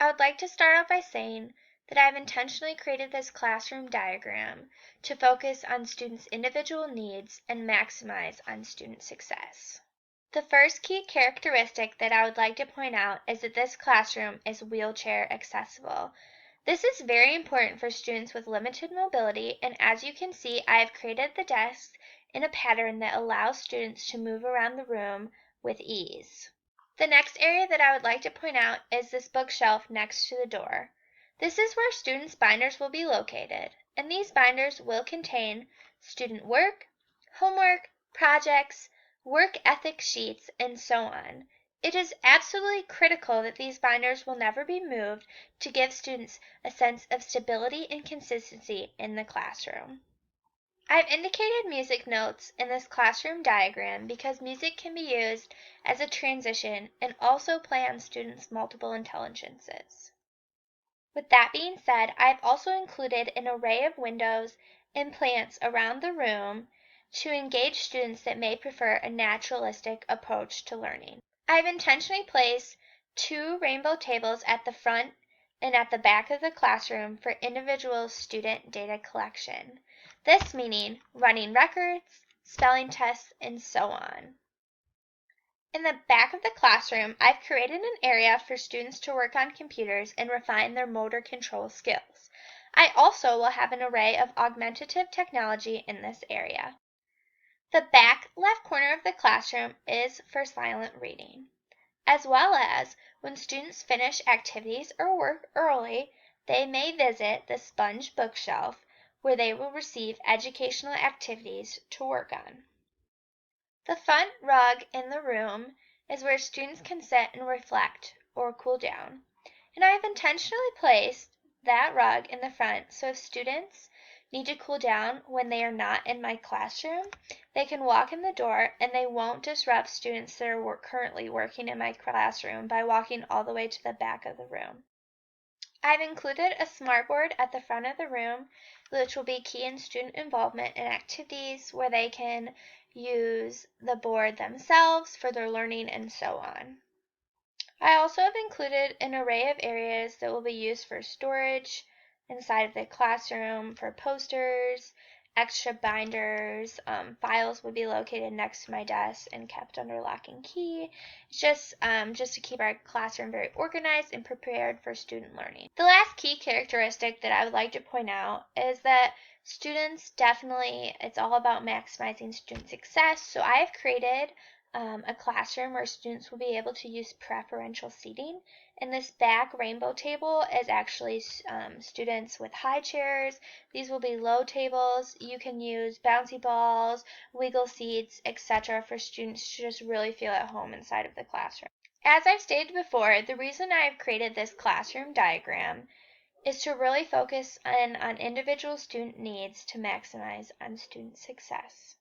I would like to start out by saying that I've intentionally created this classroom diagram to focus on students' individual needs and maximize on student success. The first key characteristic that I would like to point out is that this classroom is wheelchair accessible. This is very important for students with limited mobility, and as you can see, I have created the desk in a pattern that allows students to move around the room with ease. The next area that I would like to point out is this bookshelf next to the door. This is where students' binders will be located, and these binders will contain student work, homework, projects, work ethic sheets, and so on. It is absolutely critical that these binders will never be moved to give students a sense of stability and consistency in the classroom. I've indicated music notes in this classroom diagram because music can be used as a transition and also play on students' multiple intelligences. With that being said, I've also included an array of windows and plants around the room to engage students that may prefer a naturalistic approach to learning. I've intentionally placed 2 rainbow tables at the front and at the back of the classroom for individual student data collection. This meaning running records, spelling tests, and so on. In the back of the classroom, I've created an area for students to work on computers and refine their motor control skills. I also will have an array of augmentative technology in this area. The back left corner of the classroom is for silent reading, as well as when students finish activities or work early, they may visit the sponge bookshelf where they will receive educational activities to work on. The front rug in the room is where students can sit and reflect or cool down, and I have intentionally placed that rug in the front so if students need to cool down when they are not in my classroom, they can walk in the door and they won't disrupt students that are currently working in my classroom by walking all the way to the back of the room. I've included a smartboard at the front of the room, which will be key in student involvement in activities where they can use the board themselves for their learning and so on. I also have included an array of areas that will be used for storage inside of the classroom for posters, extra binders, files would be located next to my desk and kept under lock and key. It's just to keep our classroom very organized and prepared for student learning. The last key characteristic that I would like to point out is that students definitely, it's all about maximizing student success. So I have created a classroom where students will be able to use preferential seating. And this back rainbow table is actually students with high chairs. These will be low tables. You can use bouncy balls, wiggle seats, etc. for students to just really feel at home inside of the classroom. As I've stated before, the reason I've created this classroom diagram is to really focus on individual student needs to maximize on student success.